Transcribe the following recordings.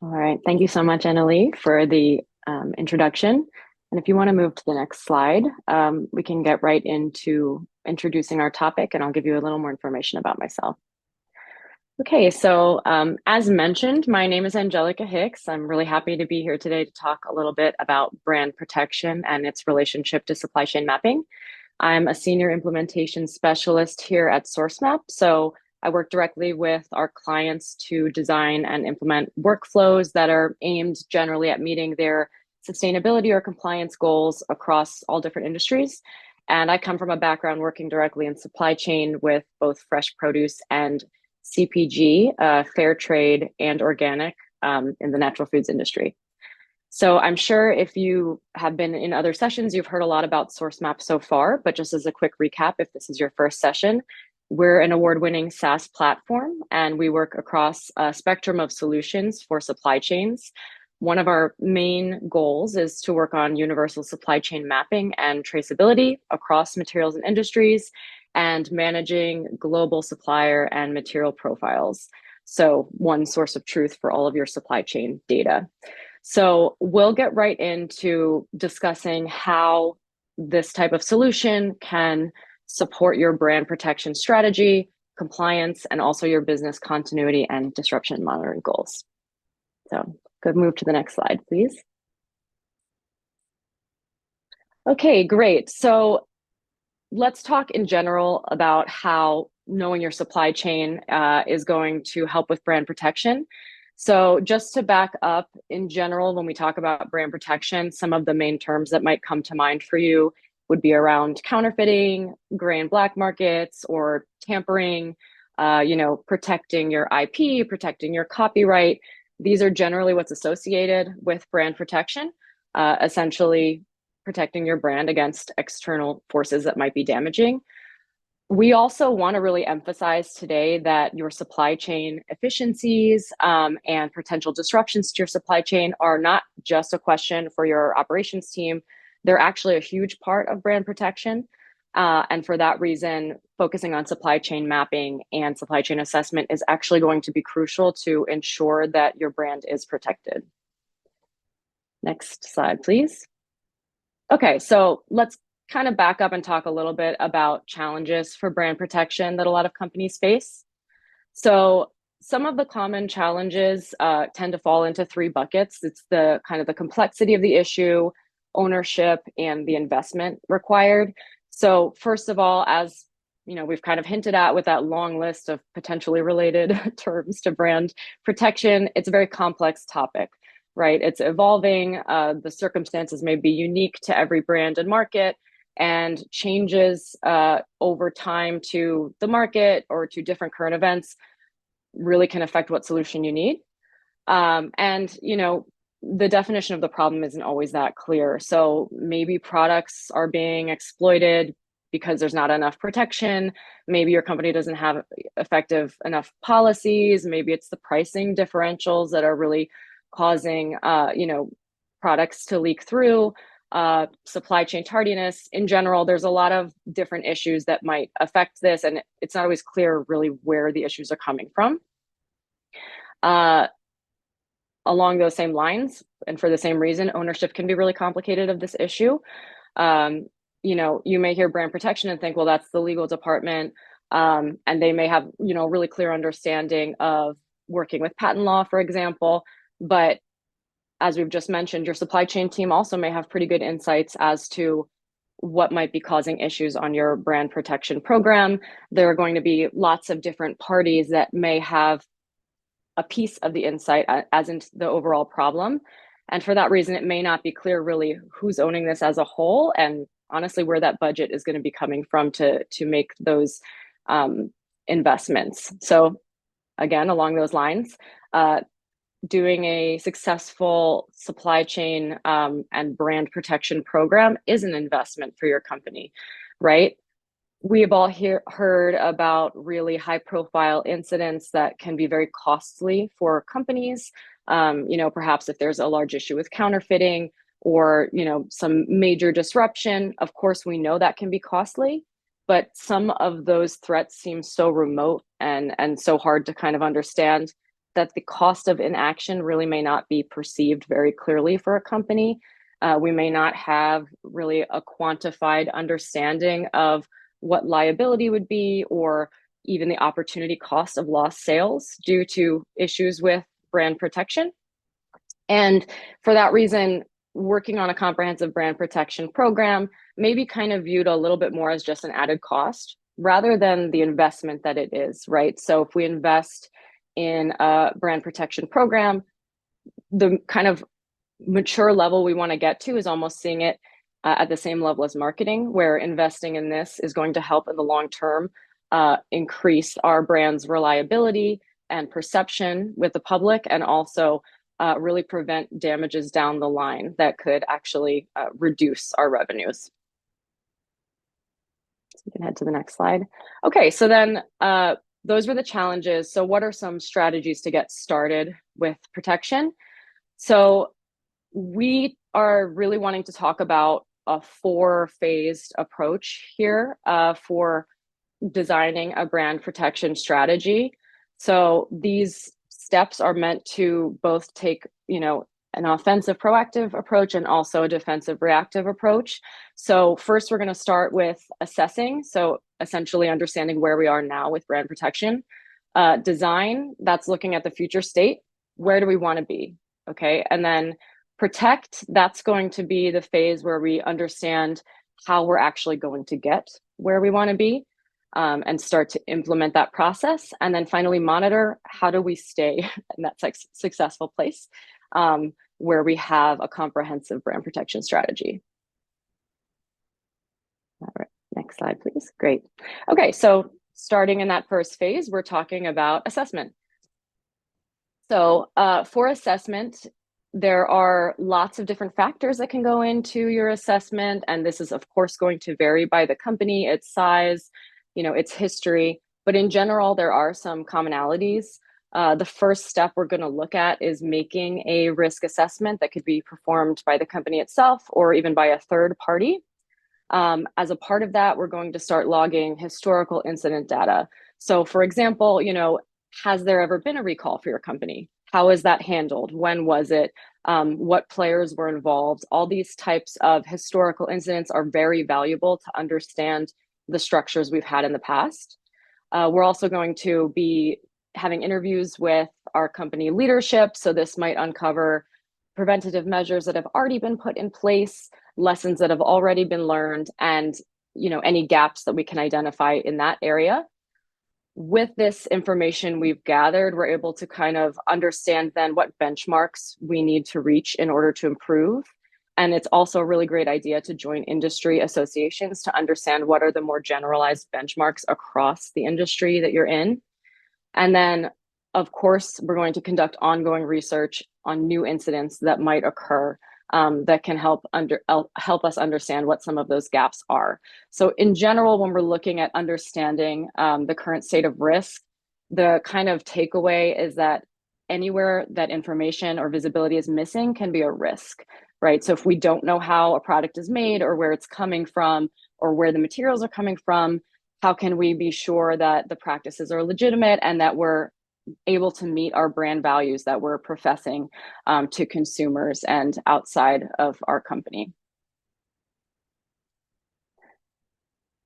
All right. Thank you so much, Annalie, for the introduction. And if you want to move to the next slide, we can get right into introducing our topic, and I'll give you a little more information about myself. Okay, so as mentioned, my name is Angelica Hicks. I'm really happy to be here today to talk a little bit about brand protection and its relationship to supply chain mapping. I'm a senior implementation specialist here at SourceMap. So I work directly with our clients to design and implement workflows that are aimed generally at meeting their sustainability or compliance goals across all different industries. And I come from a background working directly in supply chain with both fresh produce and CPG, fair trade, and organic in the natural foods industry. So I'm sure if you have been in other sessions, you've heard a lot about SourceMap so far, but just as a quick recap, if this is your first session, we're an award-winning SaaS platform, and we work across a spectrum of solutions for supply chains. One of our main goals is to work on universal supply chain mapping and traceability across materials and industries, and managing global supplier and material profiles. So one source of truth for all of your supply chain data. So we'll get right into discussing how this type of solution can support your brand protection strategy, compliance, and also your business continuity and disruption monitoring goals. So could move to the next slide, please. Okay, great. So let's talk in general about how knowing your supply chain is going to help with brand protection. So just to back up, in general, when we talk about brand protection, some of the main terms that might come to mind for you would be around counterfeiting, gray and black markets, or tampering, protecting your IP, protecting your copyright. These are generally what's associated with brand protection, essentially protecting your brand against external forces that might be damaging. We also want to really emphasize today that your supply chain efficiencies and potential disruptions to your supply chain are not just a question for your operations team. They're actually a huge part of brand protection. And for that reason, focusing on supply chain mapping and supply chain assessment is actually going to be crucial to ensure that your brand is protected. Next slide, please. Okay, so let's kind of back up and talk a little bit about challenges for brand protection that a lot of companies face. So some of the common challenges tend to fall into three buckets. It's the kind of the complexity of the issue, ownership, and the investment required. So first of all, as you know, we've kind of hinted at with that long list of potentially related terms to brand protection, it's a very complex topic, right? It's evolving. The circumstances may be unique to every brand and market, and changes over time to the market or to different current events really can affect what solution you need. The definition of the problem isn't always that clear. So maybe products are being exploited because there's not enough protection. Maybe your company doesn't have effective enough policies. Maybe it's the pricing differentials that are really causing, products to leak through. Supply chain tardiness. In general, there's a lot of different issues that might affect this, and it's not always clear really where the issues are coming from. Along those same lines, and for the same reason, ownership can be really complicated of this issue. You may hear brand protection and think, well, that's the legal department, and they may have, really clear understanding of working with patent law, for example, but as we've just mentioned, your supply chain team also may have pretty good insights as to what might be causing issues on your brand protection program. There are going to be lots of different parties that may have a piece of the insight as into the overall problem. And for that reason, it may not be clear really who's owning this as a whole, and honestly, where that budget is going to be coming from to make those investments. So again, along those lines, doing a successful supply chain and brand protection program is an investment for your company, right? We have all heard about really high profile incidents that can be very costly for companies. Perhaps if there's a large issue with counterfeiting or, some major disruption, of course, we know that can be costly, but some of those threats seem so remote and so hard to kind of understand that the cost of inaction really may not be perceived very clearly for a company. We may not have really a quantified understanding of what liability would be, or even the opportunity cost of lost sales due to issues with brand protection. And for that reason, working on a comprehensive brand protection program may be kind of viewed a little bit more as just an added cost rather than the investment that it is, right? So if we invest in a brand protection program, the kind of mature level we want to get to is almost seeing it at the same level as marketing, where investing in this is going to help in the long term increase our brand's reliability and perception with the public, and also really prevent damages down the line that could actually reduce our revenues. So we can head to the next slide. Okay, so then those were the challenges. So what are some strategies to get started with protection? So we are really wanting to talk about a 4-phased approach here for designing a brand protection strategy. So these steps are meant to both take, an offensive proactive approach and also a defensive reactive approach. So first, we're going to start with assessing. So essentially understanding where we are now with brand protection. Design, that's looking at the future state. Where do we want to be? Okay. And then protect, that's going to be the phase where we understand how we're actually going to get where we want to be. And start to implement that process. And then finally, monitor, how do we stay in that successful place where we have a comprehensive brand protection strategy. All right, next slide, please. Great. Okay, so starting in that first phase, we're talking about assessment. So for assessment, there are lots of different factors that can go into your assessment. And this is, of course, going to vary by the company, its size, its history, but in general, there are some commonalities. The first step we're going to look at is making a risk assessment that could be performed by the company itself or even by a third party. As a part of that, we're going to start logging historical incident data. So for example, has there ever been a recall for your company? How is that handled? When was it? What players were involved? All these types of historical incidents are very valuable to understand the structures we've had in the past. We're also going to be having interviews with our company leadership. So this might uncover preventative measures that have already been put in place, lessons that have already been learned, and any gaps that we can identify in that area. With this information we've gathered, we're able to kind of understand then what benchmarks we need to reach in order to improve. And it's also a really great idea to join industry associations to understand what are the more generalized benchmarks across the industry that you're in. And then, of course, we're going to conduct ongoing research on new incidents that might occur that can help us understand what some of those gaps are. So in general, when we're looking at understanding the current state of risk, the kind of takeaway is that anywhere that information or visibility is missing can be a risk, right? So if we don't know how a product is made or where it's coming from or where the materials are coming from, how can we be sure that the practices are legitimate and that we're able to meet our brand values that we're professing to consumers and outside of our company?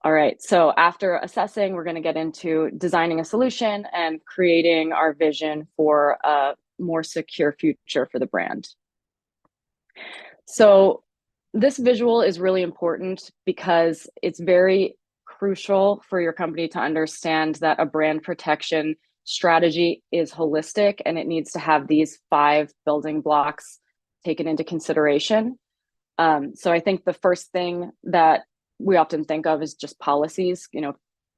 All right, so after assessing, we're going to get into designing a solution and creating our vision for a more secure future for the brand. So this visual is really important because it's very crucial for your company to understand that a brand protection strategy is holistic and it needs to have these 5 building blocks taken into consideration. So I think the first thing that we often think of is just policies,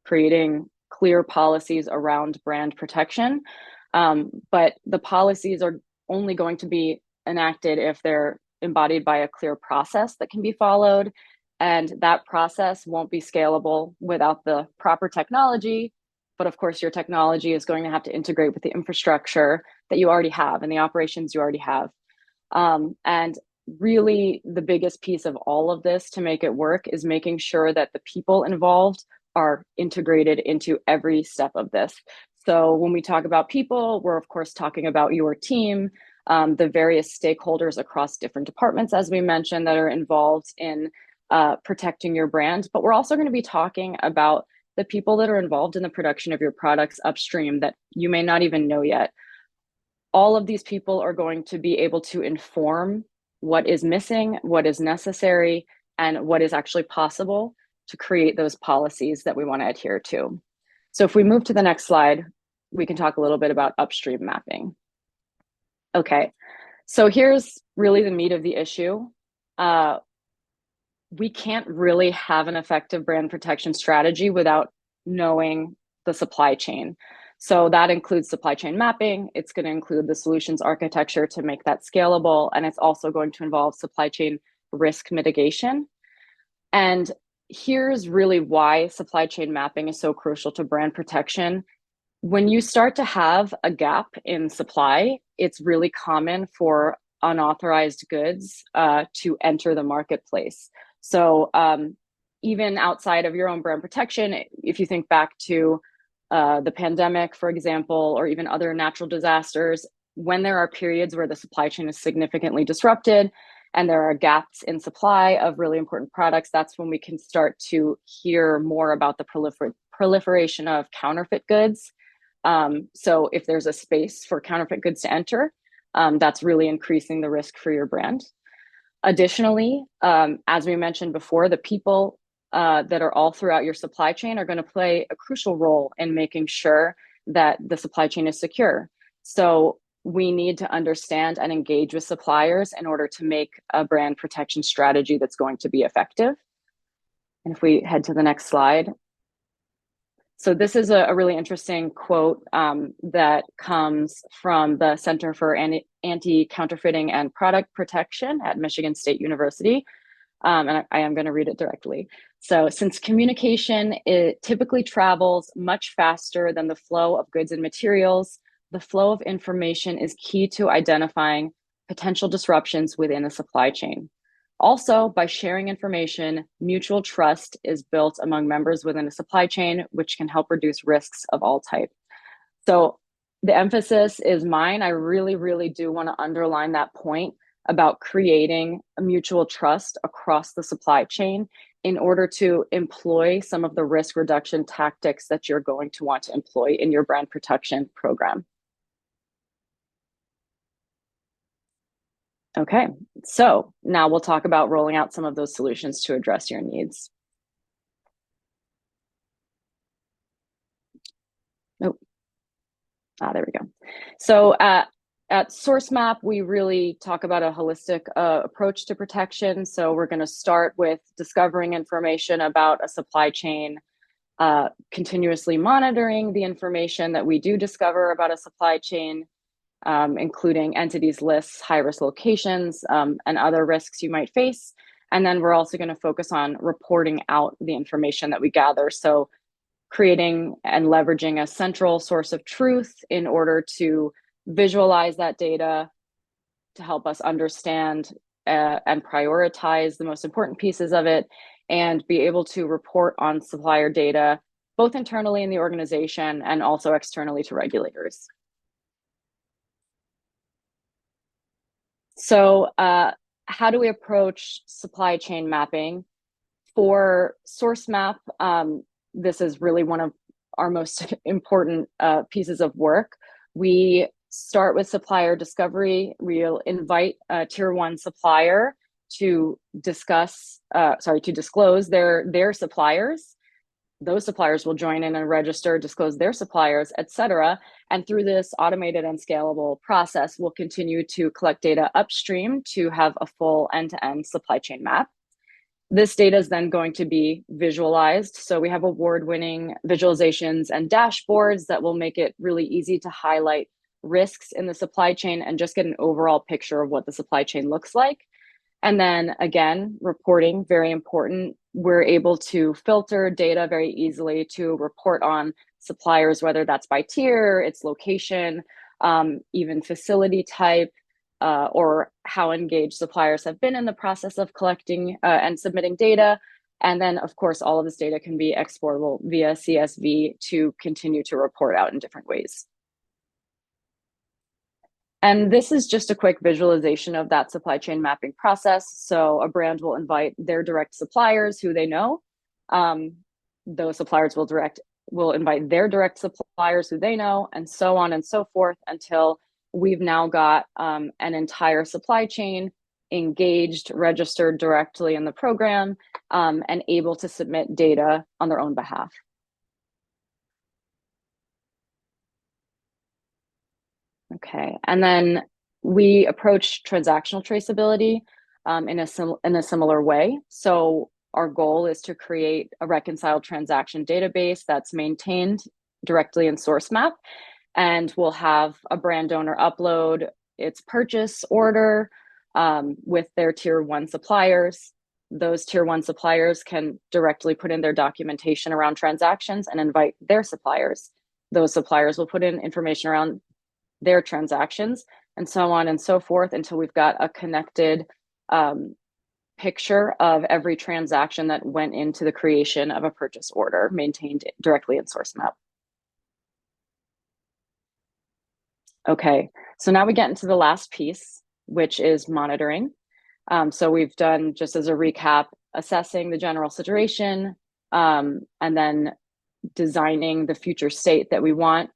creating clear policies around brand protection. But the policies are only going to be enacted if they're embodied by a clear process that can be followed. And that process won't be scalable without the proper technology. But of course, your technology is going to have to integrate with the infrastructure that you already have and the operations you already have. And really, the biggest piece of all of this to make it work is making sure that the people involved are integrated into every step of this. So when we talk about people, we're of course talking about your team, the various stakeholders across different departments, as we mentioned, that are involved in protecting your brand. But we're also going to be talking about the people that are involved in the production of your products upstream that you may not even know yet. All of these people are going to be able to inform what is missing, what is necessary, and what is actually possible to create those policies that we want to adhere to. So if we move to the next slide, we can talk a little bit about upstream mapping. Okay, so here's really the meat of the issue. We can't really have an effective brand protection strategy without knowing the supply chain. So that includes supply chain mapping. It's going to include the solutions architecture to make that scalable. And it's also going to involve supply chain risk mitigation. And here's really why supply chain mapping is so crucial to brand protection. When you start to have a gap in supply, it's really common for unauthorized goods to enter the marketplace. So even outside of your own brand protection, if you think back to the pandemic, for example, or even other natural disasters, when there are periods where the supply chain is significantly disrupted and there are gaps in supply of really important products, that's when we can start to hear more about the proliferation of counterfeit goods. So if there's a space for counterfeit goods to enter, that's really increasing the risk for your brand. Additionally, as we mentioned before, the people that are all throughout your supply chain are going to play a crucial role in making sure that the supply chain is secure. So we need to understand and engage with suppliers in order to make a brand protection strategy that's going to be effective. And if we head to the next slide. So this is a really interesting quote that comes from the Center for Anti-Counterfeiting and Product Protection at Michigan State University. And I am going to read it directly. So since communication, it typically travels much faster than the flow of goods and materials, the flow of information is key to identifying potential disruptions within a supply chain. Also, by sharing information, mutual trust is built among members within a supply chain, which can help reduce risks of all types. So the emphasis is mine. I really, really do want to underline that point about creating a mutual trust across the supply chain in order to employ some of the risk reduction tactics that you're going to want to employ in your brand protection program. Okay, so now we'll talk about rolling out some of those solutions to address your needs. Oh, there we go. So at SourceMap, we really talk about a holistic approach to protection. So we're going to start with discovering information about a supply chain, continuously monitoring the information that we do discover about a supply chain, including entities lists, high-risk locations, and other risks you might face. And then we're also going to focus on reporting out the information that we gather. So creating and leveraging a central source of truth in order to visualize that data to help us understand and prioritize the most important pieces of it, and be able to report on supplier data, both internally in the organization and also externally to regulators. So how do we approach supply chain mapping? For SourceMap, this is really one of our most important pieces of work. We start with supplier discovery. We'll invite a tier one supplier to discuss, to disclose their suppliers. Those suppliers will join in and register, disclose their suppliers, et cetera. And through this automated and scalable process, we'll continue to collect data upstream to have a full end-to-end supply chain map. This data is then going to be visualized. So we have award-winning visualizations and dashboards that will make it really easy to highlight risks in the supply chain and just get an overall picture of what the supply chain looks like. And then again, reporting, very important. We're able to filter data very easily to report on suppliers, whether that's by tier, its location, even facility type, or how engaged suppliers have been in the process of collecting and submitting data. And then, of course, all of this data can be exportable via CSV to continue to report out in different ways. And this is just a quick visualization of that supply chain mapping process. So a brand will invite their direct suppliers who they know. Those suppliers will invite their direct suppliers who they know, and so on and so forth, until we've now got an entire supply chain engaged, registered directly in the program, and able to submit data on their own behalf. Okay, and then we approach transactional traceability in a similar way. So our goal is to create a reconciled transaction database that's maintained directly in SourceMap, and we'll have a brand owner upload its purchase order with their tier 1 suppliers. Those tier 1 suppliers can directly put in their documentation around transactions and invite their suppliers. Those suppliers will put in information around their transactions, and so on and so forth, until we've got a connected picture of every transaction that went into the creation of a purchase order maintained directly in SourceMap. Okay, so now we get into the last piece, which is monitoring. So we've done, just as a recap, assessing the general situation, and then designing the future state that we want.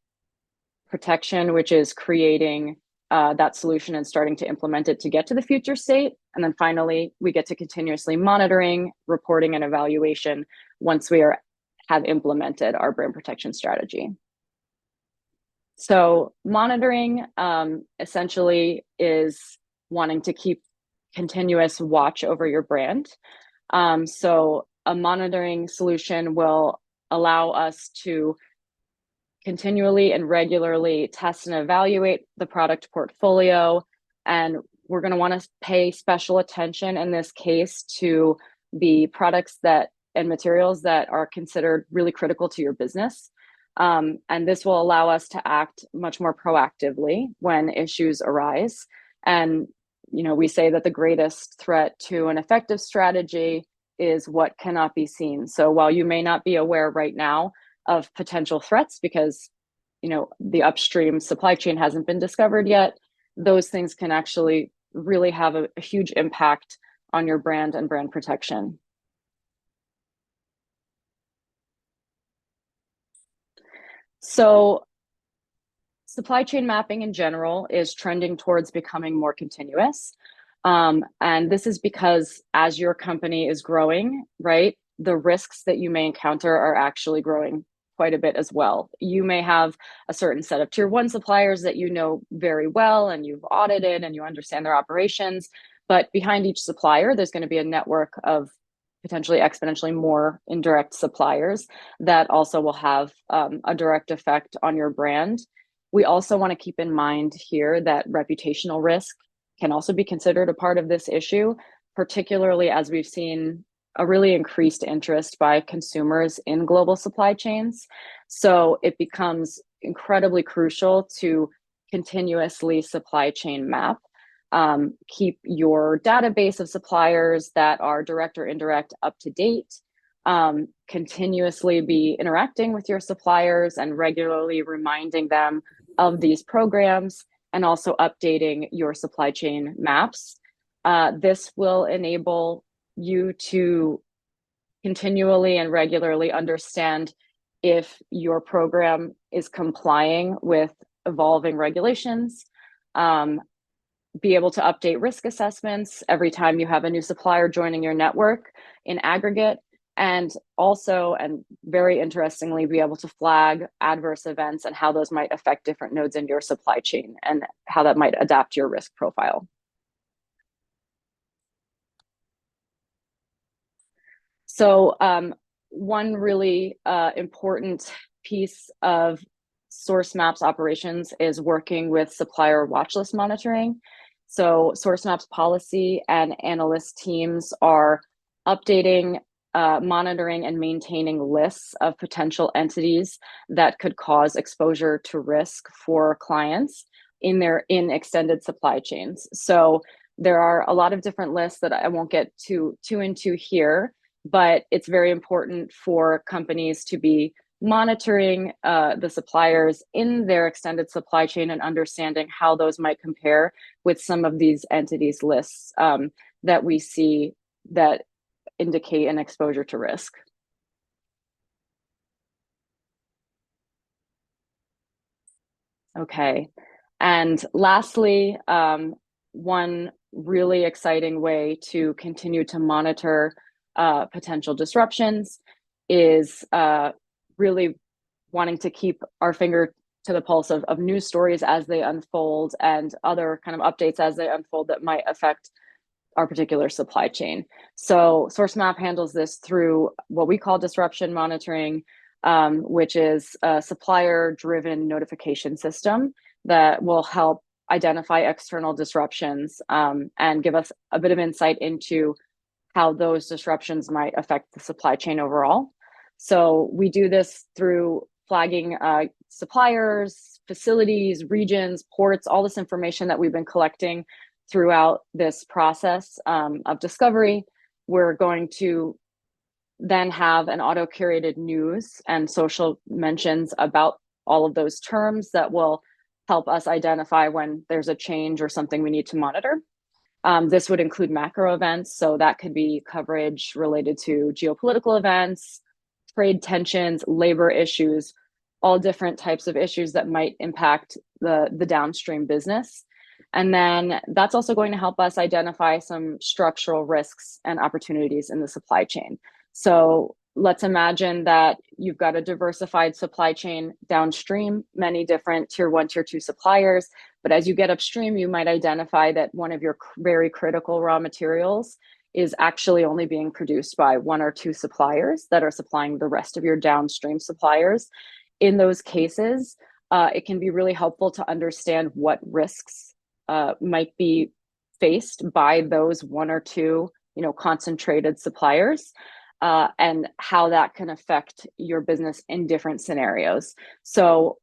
Protection, which is creating that solution and starting to implement it to get to the future state. And then finally, we get to continuously monitoring, reporting, and evaluation once we have implemented our brand protection strategy. So monitoring essentially is wanting to keep continuous watch over your brand. So a monitoring solution will allow us to continually and regularly test and evaluate the product portfolio. And we're going to want to pay special attention in this case to the products and materials that are considered really critical to your business. And this will allow us to act much more proactively when issues arise. And, we say that the greatest threat to an effective strategy is what cannot be seen. So while you may not be aware right now of potential threats because, the upstream supply chain hasn't been discovered yet, those things can actually really have a huge impact on your brand and brand protection. So supply chain mapping in general is trending towards becoming more continuous. And this is because as your company is growing, right, the risks that you may encounter are actually growing quite a bit as well. You may have a certain set of tier 1 suppliers that you know very well and you've audited and you understand their operations, but behind each supplier, there's going to be a network of potentially exponentially more indirect suppliers that also will have a direct effect on your brand. We also want to keep in mind here that reputational risk can also be considered a part of this issue, particularly as we've seen a really increased interest by consumers in global supply chains. So it becomes incredibly crucial to continuously supply chain map, keep your database of suppliers that are direct or indirect up to date, continuously be interacting with your suppliers and regularly reminding them of these programs, and also updating your supply chain maps. This will enable you to continually and regularly understand if your program is complying with evolving regulations, be able to update risk assessments every time you have a new supplier joining your network in aggregate, and also, and very interestingly, be able to flag adverse events and how those might affect different nodes in your supply chain and how that might adapt your risk profile. So one really important piece of SourceMap's operations is working with supplier watchlist monitoring. So SourceMap's policy and analyst teams are updating, monitoring, and maintaining lists of potential entities that could cause exposure to risk for clients in extended supply chains. So there are a lot of different lists that I won't get too into here, but it's very important for companies to be monitoring the suppliers in their extended supply chain and understanding how those might compare with some of these entities lists that we see that indicate an exposure to risk. Okay. And lastly, one really exciting way to continue to monitor potential disruptions is really wanting to keep our finger to the pulse of news stories as they unfold and other kind of updates as they unfold that might affect our particular supply chain. So SourceMap handles this through what we call disruption monitoring, which is a supplier-driven notification system that will help identify external disruptions and give us a bit of insight into how those disruptions might affect the supply chain overall. So we do this through flagging suppliers, facilities, regions, ports, all this information that we've been collecting throughout this process of discovery. We're going to then have an auto-curated news and social mentions about all of those terms that will help us identify when there's a change or something we need to monitor. This would include macro events, so that could be coverage related to geopolitical events, trade tensions, labor issues, all different types of issues that might impact the downstream business. And then that's also going to help us identify some structural risks and opportunities in the supply chain. So let's imagine that you've got a diversified supply chain downstream, many different tier 1, tier 2 suppliers. But as you get upstream, you might identify that one of your very critical raw materials is actually only being produced by 1 or 2 suppliers that are supplying the rest of your downstream suppliers. In those cases, it can be really helpful to understand what risks might be faced by those 1 or 2, concentrated suppliers, and how that can affect your business in different scenarios. So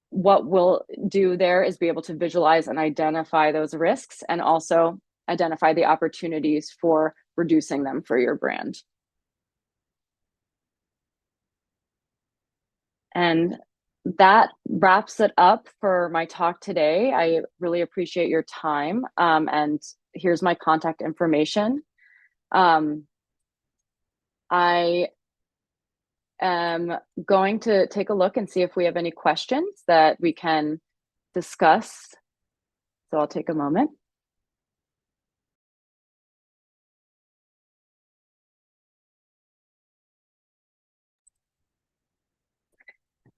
what we'll do there is be able to visualize and identify those risks and also identify the opportunities for reducing them for your brand. And that wraps it up for my talk today. I really appreciate your time. And here's my contact information. I am going to take a look and see if we have any questions that we can discuss. So I'll take a moment.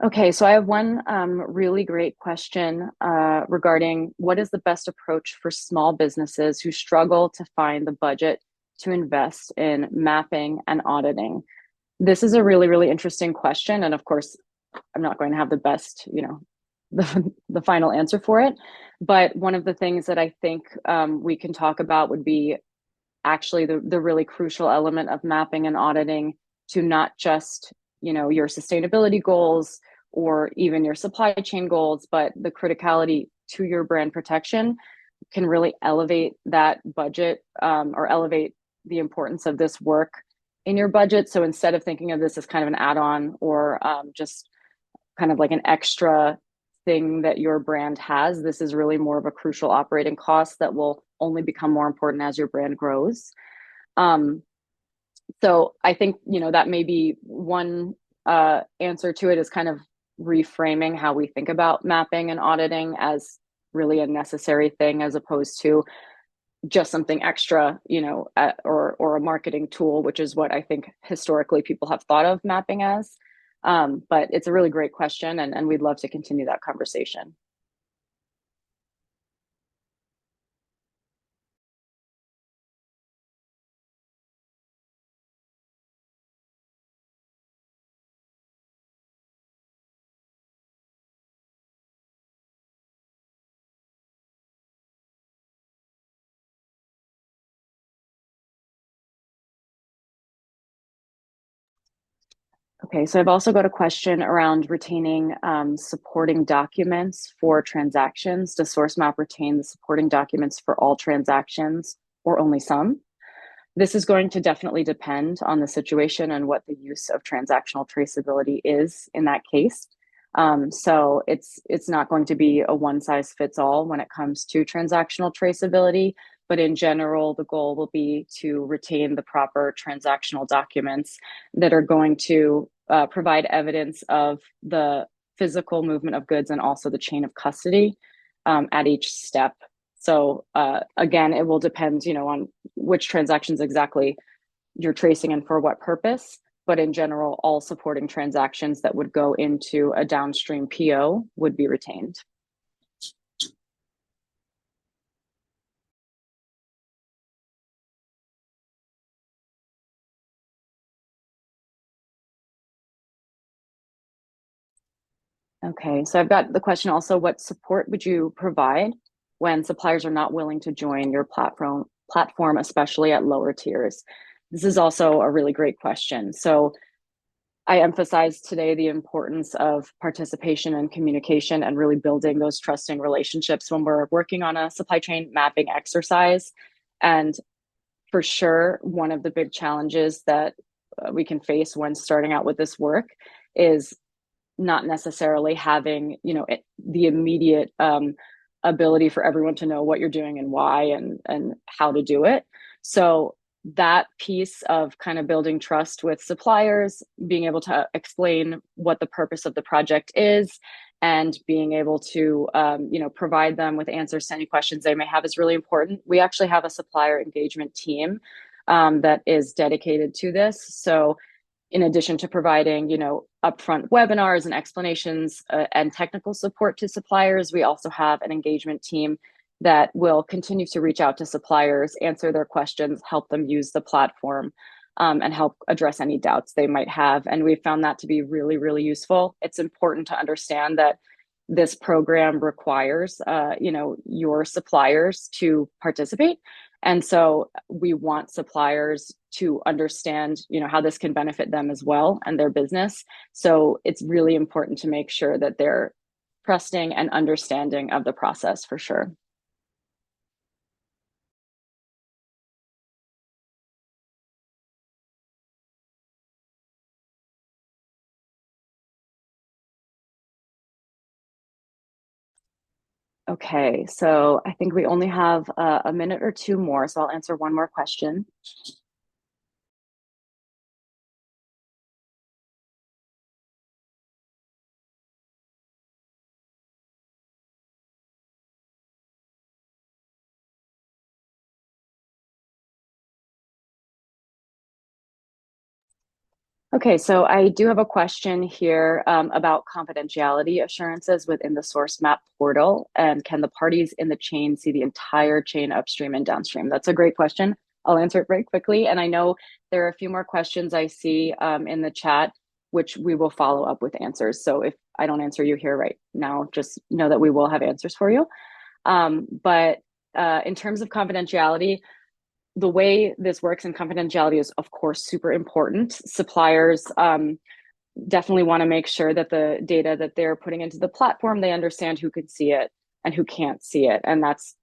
Okay, so I have one really great question regarding what is the best approach for small businesses who struggle to find the budget to invest in mapping and auditing? This is a really, really interesting question. And of course, I'm not going to have the best, the final answer for it. But one of the things that I think we can talk about would be actually the really crucial element of mapping and auditing to not just, your sustainability goals or even your supply chain goals, but the criticality to your brand protection can really elevate that budget or elevate the importance of this work in your budget. So instead of thinking of this as kind of an add-on or just kind of like an extra thing that your brand has, this is really more of a crucial operating cost that will only become more important as your brand grows. So I think, that may be one answer to it, is kind of reframing how we think about mapping and auditing as really a necessary thing as opposed to just something extra, or a marketing tool, which is what I think historically people have thought of mapping as. But it's a really great question, and we'd love to continue that conversation. Okay, so I've also got a question around retaining supporting documents for transactions. Does SourceMap retain the supporting documents for all transactions or only some? This is going to definitely depend on the situation and what the use of transactional traceability is in that case. So it's not going to be a one size fits all when it comes to transactional traceability, but in general, the goal will be to retain the proper transactional documents that are going to provide evidence of the physical movement of goods and also the chain of custody at each step. So again, it will depend, on which transactions exactly you're tracing and for what purpose. But in general, all supporting transactions that would go into a downstream PO would be retained. Okay, so I've got the question also, what support would you provide when suppliers are not willing to join your platform, especially at lower tiers? This is also a really great question. So I emphasized today the importance of participation and communication and really building those trusting relationships when we're working on a supply chain mapping exercise. And for sure, one of the big challenges that we can face when starting out with this work is not necessarily having, the immediate ability for everyone to know what you're doing and why and how to do it. So that piece of kind of building trust with suppliers, being able to explain what the purpose of the project is, and being able to, provide them with answers to any questions they may have is really important. We actually have a supplier engagement team that is dedicated to this. So in addition to providing, upfront webinars and explanations and technical support to suppliers, we also have an engagement team that will continue to reach out to suppliers, answer their questions, help them use the platform, and help address any doubts they might have. And we found that to be really, really useful. It's important to understand that this program requires, your suppliers to participate. And so we want suppliers to understand, how this can benefit them as well and their business. So it's really important to make sure that they're trusting and understanding of the process for sure. Okay, so I think we only have a minute or two more, so I'll answer one more question. Okay, so I do have a question here about confidentiality assurances within the SourceMap portal, and can the parties in the chain see the entire chain upstream and downstream? That's a great question. I'll answer it very quickly. And I know there are a few more questions I see in the chat, which we will follow up with answers. So if I don't answer you here right now, just know that we will have answers for you. But in terms of confidentiality, the way this works in confidentiality is, of course, super important. Suppliers definitely want to make sure that the data that they're putting into the platform, they understand who can see it and who can't see it. And that's,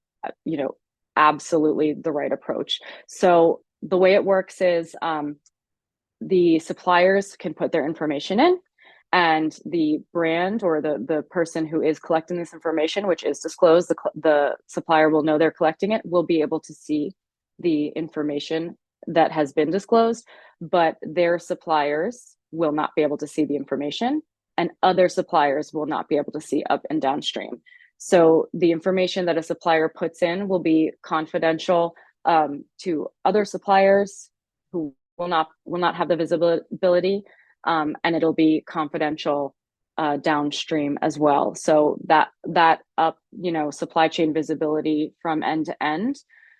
absolutely the right approach. So the way it works is the suppliers can put their information in, and the brand or the person who is collecting this information, which is disclosed, the supplier will know they're collecting it, will be able to see the information that has been disclosed, but their suppliers will not be able to see the information, and other suppliers will not be able to see up and downstream. So the information that a supplier puts in will be confidential to other suppliers who will not have the visibility, and it'll be confidential downstream as well. So that up, supply chain visibility from end to end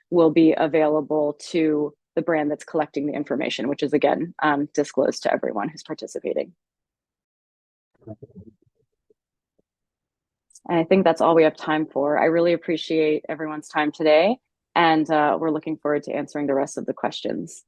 will be available to the brand that's collecting the information, which is again disclosed to everyone who's participating. And I think that's all we have time for. I really appreciate everyone's time today, and we're looking forward to answering the rest of the questions.